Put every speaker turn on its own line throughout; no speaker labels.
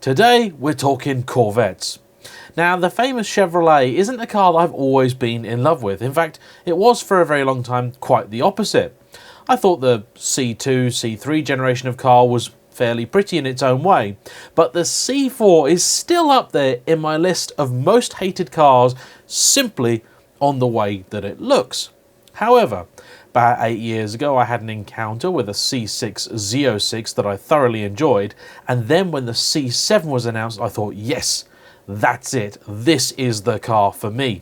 Today we're talking Corvettes. Now, the famous Chevrolet isn't a car that I've always been in love with. In fact, it was for a very long time quite the opposite. I thought the C2, C3 generation of car was fairly pretty in its own way, but the C4 is still up there in my list of most hated cars simply on the way that it looks. However, about 8 years ago I had an encounter with a C6 Z06 that I thoroughly enjoyed, and then when the C7 was announced I thought, yes, that's it, this is the car for me.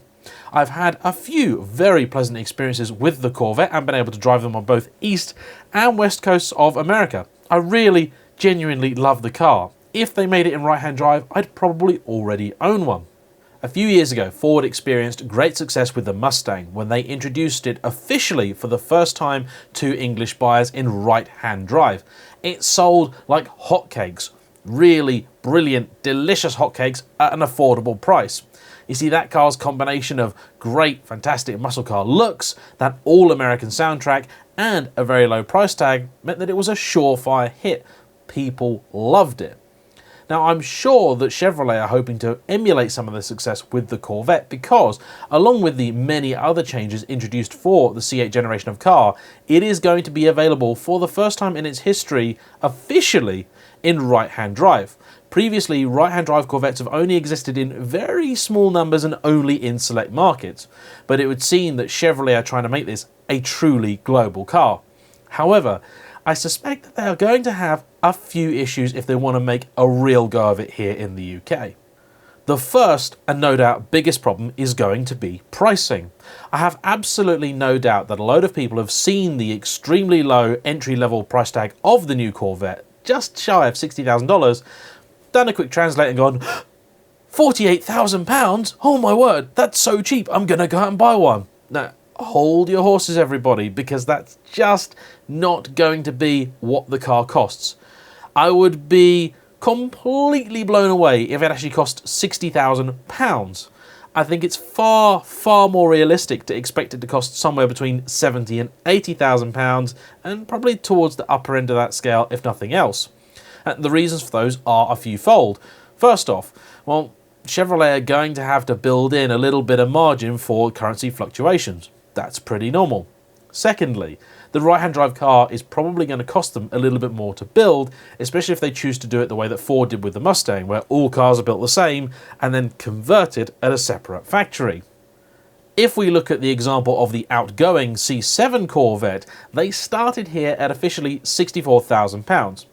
I've had a few very pleasant experiences with the Corvette and been able to drive them on both east and west coasts of America. I really genuinely love the car. If they made it in right-hand drive, I'd probably already own one. A few years ago, Ford experienced great success with the Mustang when they introduced it officially for the first time to English buyers in right-hand drive. It sold like hotcakes. Really brilliant, delicious hotcakes at an affordable price. You see, that car's combination of great, fantastic muscle car looks, that all-American soundtrack, and a very low price tag meant that it was a surefire hit. People loved it. Now, I'm sure that Chevrolet are hoping to emulate some of the success with the Corvette because, along with the many other changes introduced for the C8 generation of car, it is going to be available for the first time in its history officially in right-hand drive. Previously, right-hand drive Corvettes have only existed in very small numbers and only in select markets, but it would seem that Chevrolet are trying to make this a truly global car. However, I suspect that they are going to have a few issues if they want to make a real go of it here in the UK. The first, and no doubt biggest problem, is going to be pricing. I have absolutely no doubt that a load of people have seen the extremely low entry-level price tag of the new Corvette, just shy of $60,000, done a quick translate and gone, £48,000? Oh my word, that's so cheap, I'm going to go out and buy one. Now, hold your horses, everybody, because that's just not going to be what the car costs. I would be completely blown away if it actually cost £60,000. I think it's far, far more realistic to expect it to cost somewhere between £70,000 and £80,000, and probably towards the upper end of that scale, if nothing else. And the reasons for those are a few-fold. First off, well, Chevrolet are going to have to build in a little bit of margin for currency fluctuations. That's pretty normal. Secondly, the right-hand drive car is probably going to cost them a little bit more to build, especially if they choose to do it the way that Ford did with the Mustang, where all cars are built the same and then converted at a separate factory. If we look at the example of the outgoing C7 Corvette, they started here at officially £64,000.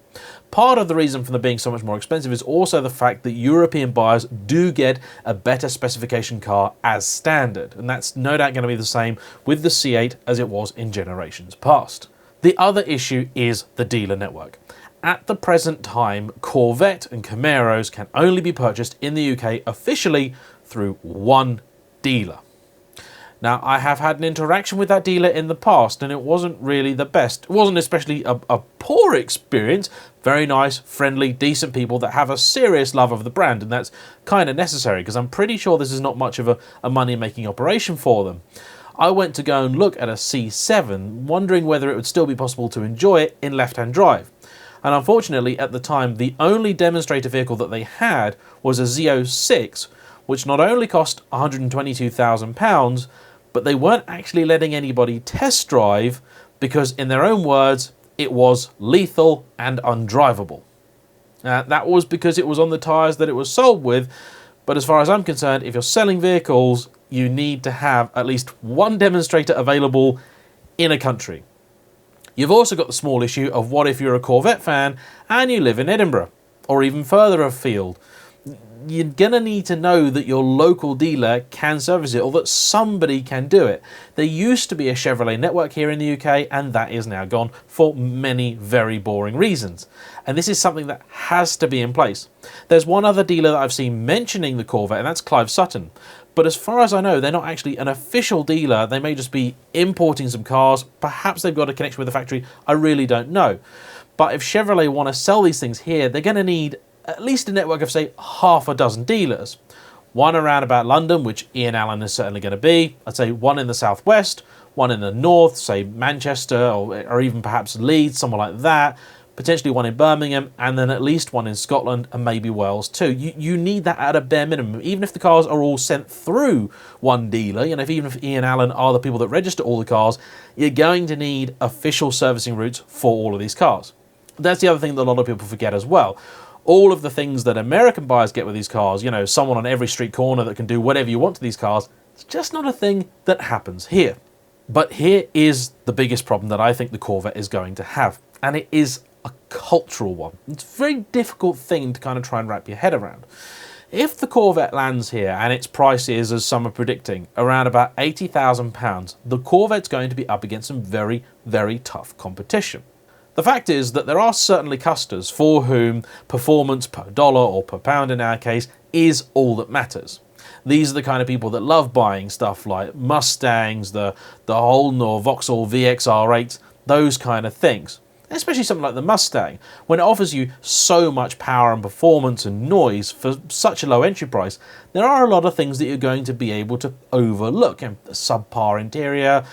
Part of the reason for them being so much more expensive is also the fact that European buyers do get a better specification car as standard, and that's no doubt going to be the same with the C8 as it was in generations past. The other issue is the dealer network. At the present time, Corvette and Camaros can only be purchased in the UK officially through one dealer. Now, I have had an interaction with that dealer in the past, and it wasn't really the best. It wasn't especially a poor experience. Very nice, friendly, decent people that have a serious love of the brand, and that's kind of necessary because I'm pretty sure this is not much of a money-making operation for them. I went to go and look at a C7, wondering whether it would still be possible to enjoy it in left-hand drive. And unfortunately, at the time, the only demonstrator vehicle that they had was a Z06, which not only cost £122,000, but they weren't actually letting anybody test drive because, in their own words, it was lethal and undrivable. That was because it was on the tyres that it was sold with, but as far as I'm concerned, if you're selling vehicles, you need to have at least one demonstrator available in a country. You've also got the small issue of what if you're a Corvette fan and you live in Edinburgh, or even further afield. You're going to need to know that your local dealer can service it, or that somebody can do it. There used to be a Chevrolet network here in the UK, and that is now gone for many very boring reasons. And this is something that has to be in place. There's one other dealer that I've seen mentioning the Corvette, and that's Clive Sutton. But as far as I know, they're not actually an official dealer. They may just be importing some cars. Perhaps they've got a connection with the factory. I really don't know. But if Chevrolet want to sell these things here, they're going to need at least a network of, say, half a dozen dealers. One around about London, which Ian Allen is certainly going to be. I'd say one in the southwest, one in the north, say Manchester, or even perhaps Leeds, somewhere like that. potentially one in Birmingham, and then at least one in Scotland and maybe Wales too. You need that at a bare minimum. Even if the cars are all sent through one dealer, even if Ian Allen are the people that register all the cars, you're going to need official servicing routes for all of these cars. That's the other thing that a lot of people forget as well. All of the things that American buyers get with these cars, someone on every street corner that can do whatever you want to these cars, it's just not a thing that happens here. But here is the biggest problem that I think the Corvette is going to have, and it is a cultural one. It's a very difficult thing to kind of try and wrap your head around. If the Corvette lands here and its price is, as some are predicting, around about £80,000, the Corvette's going to be up against some very, very tough competition. The fact is that there are certainly customers for whom performance per dollar or per pound in our case is all that matters. These are the kind of people that love buying stuff like Mustangs, the Holden or Vauxhall VXR8s, those kind of things. Especially something like the Mustang, when it offers you so much power and performance and noise for such a low entry price, there are a lot of things that you're going to be able to overlook. A subpar interior,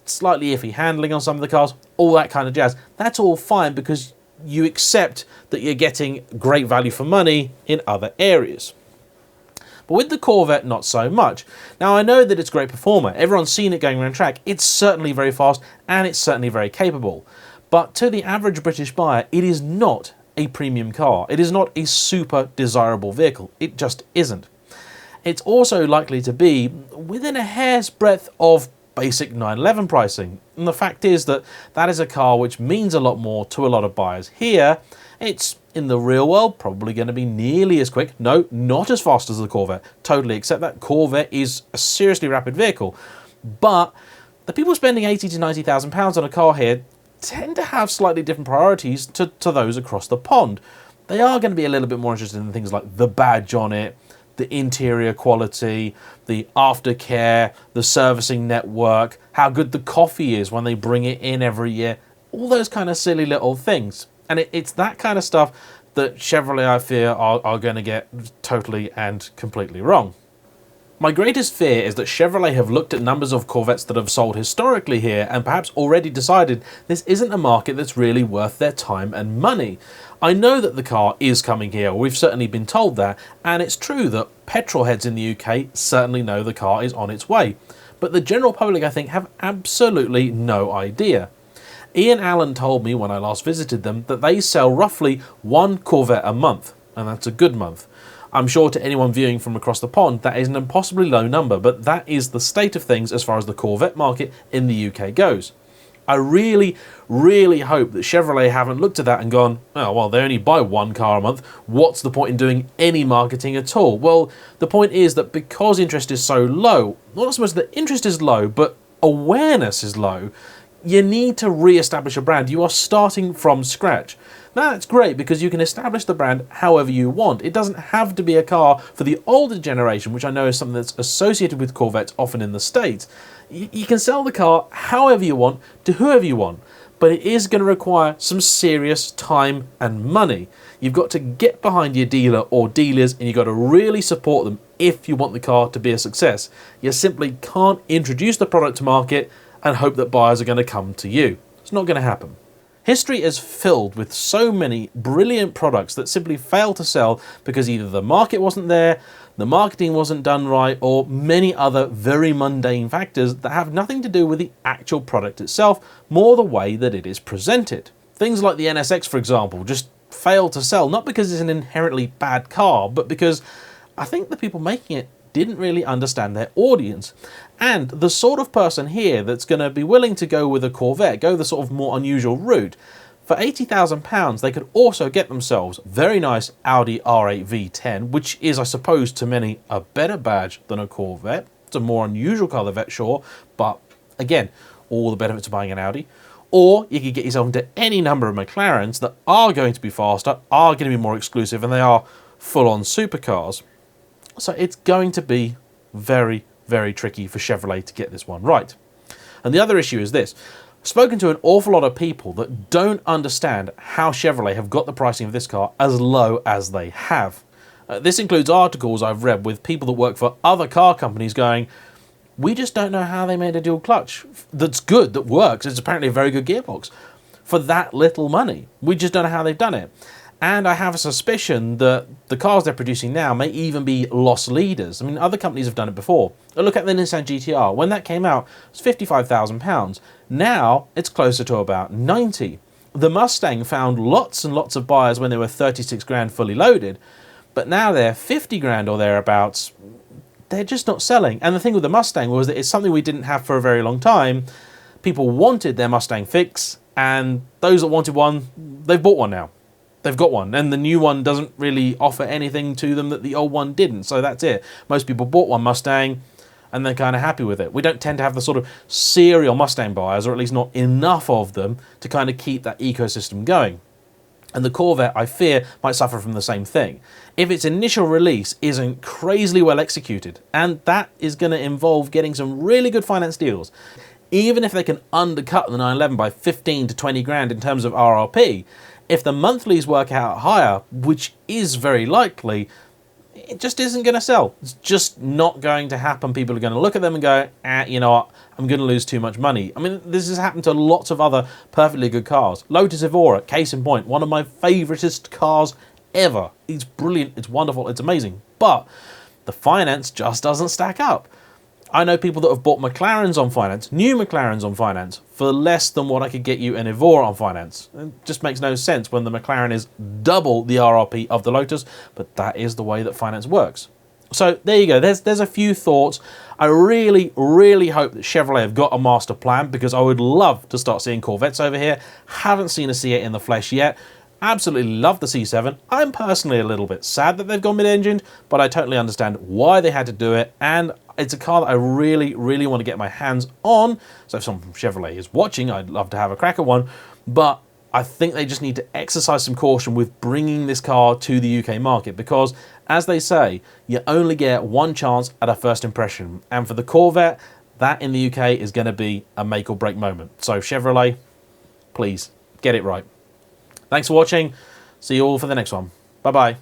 slightly iffy handling on some of the cars, all that kind of jazz. That's all fine because you accept that you're getting great value for money in other areas. But with the Corvette, not so much. Now, I know that it's a great performer. Everyone's seen it going around track. It's certainly very fast and it's certainly very capable. But to the average British buyer, it is not a premium car. It is not a super desirable vehicle. It just isn't. It's also likely to be within a hair's breadth of basic 911 pricing. And the fact is that that is a car which means a lot more to a lot of buyers here. It's, in the real world, probably going to be nearly as quick. No, not as fast as the Corvette. Totally accept that. Corvette is a seriously rapid vehicle. But the people spending £80,000 to £90,000 on a car here tend to have slightly different priorities to those across the pond. They are going to be a little bit more interested in things like the badge on it, the interior quality, the aftercare, the servicing network, how good the coffee is when they bring it in every year, all those kind of silly little things. And it's that kind of stuff that Chevrolet, I fear, are going to get totally and completely wrong. My greatest fear is that Chevrolet have looked at numbers of Corvettes that have sold historically here and perhaps already decided this isn't a market that's really worth their time and money. I know that the car is coming here, we've certainly been told that, and it's true that petrol heads in the UK certainly know the car is on its way. But the general public, I think, have absolutely no idea. Ian Allen told me when I last visited them that they sell roughly one Corvette a month, and that's a good month. I'm sure to anyone viewing from across the pond that is an impossibly low number, but that is the state of things as far as the Corvette market in the UK goes. I really, really hope that Chevrolet haven't looked at that and gone, oh, well, they only buy one car a month. What's the point in doing any marketing at all? Well, the point is that because interest is so low, not so much that interest is low, but awareness is low, you need to re-establish a brand. You are starting from scratch. That's great because you can establish the brand however you want. It doesn't have to be a car for the older generation, which I know is something that's associated with Corvettes often in the States. You can sell the car however you want to whoever you want, but it is going to require some serious time and money. You've got to get behind your dealer or dealers and you've got to really support them if you want the car to be a success. You simply can't introduce the product to market and hope that buyers are going to come to you. It's not going to happen. History is filled with so many brilliant products that simply fail to sell because either the market wasn't there, the marketing wasn't done right, or many other very mundane factors that have nothing to do with the actual product itself, more the way that it is presented. Things like the NSX, for example, just fail to sell, not because it's an inherently bad car, but because I think the people making it didn't really understand their audience. And the sort of person here that's going to be willing to go with a Corvette, go the sort of more unusual route, for £80,000 they could also get themselves very nice Audi R8 V10, which is, I suppose, to many a better badge than a Corvette. It's a more unusual colour, Vet, sure, but again, all the benefits of buying an Audi. Or you could get yourself into any number of McLarens that are going to be faster, are going to be more exclusive, and they are full-on supercars. So it's going to be very, very tricky for Chevrolet to get this one right. And the other issue is this. I've spoken to an awful lot of people that don't understand how Chevrolet have got the pricing of this car as low as they have. This includes articles I've read with people that work for other car companies going, we just don't know how they made a dual clutch that's good, that works. It's apparently a very good gearbox. for that little money. We just don't know how they've done it. And I have a suspicion that the cars they're producing now may even be loss leaders. I mean, other companies have done it before. Look at the Nissan GTR. When that came out, it was £55,000. Now it's closer to about 90. The Mustang found lots and lots of buyers when they were 36 grand fully loaded, but now they're 50 grand or thereabouts. They're just not selling. And the thing with the Mustang was that it's something we didn't have for a very long time. People wanted their Mustang fix, and those that wanted one, they've bought one now. They've got one, and the new one doesn't really offer anything to them that the old one didn't, so that's it. Most people bought one Mustang, and they're kind of happy with it. We don't tend to have the sort of serial Mustang buyers, or at least not enough of them, to kind of keep that ecosystem going. And the Corvette, I fear, might suffer from the same thing. If its initial release isn't crazily well executed, and that is going to involve getting some really good finance deals, even if they can undercut the 911 by 15 to 20 grand in terms of RRP, if the monthlies work out higher, which is very likely, it just isn't going to sell. It's just not going to happen. People are going to look at them and go, you know what, I'm going to lose too much money. I mean, this has happened to lots of other perfectly good cars. Lotus Evora, case in point, one of my favouriteest cars ever. It's brilliant, it's wonderful, it's amazing. But the finance just doesn't stack up. I know people that have bought McLarens on finance, new McLarens on finance, for less than what I could get you an Evora on finance. It just makes no sense when the McLaren is double the RRP of the Lotus, but that is the way that finance works. So there you go, there's a few thoughts. I really, really hope that Chevrolet have got a master plan, because I would love to start seeing Corvettes over here. Haven't seen a C8 in the flesh yet. Absolutely love the C7. I'm personally a little bit sad that they've gone mid-engined, but I totally understand why they had to do it, and it's a car that I really, really want to get my hands on. So if someone from Chevrolet is watching, I'd love to have a crack at one, but I think they just need to exercise some caution with bringing this car to the UK market, because, as they say, you only get one chance at a first impression, and for the Corvette, that in the UK is going to be a make or break moment. So Chevrolet, please, get it right. Thanks for watching. See you all for the next one. Bye-bye.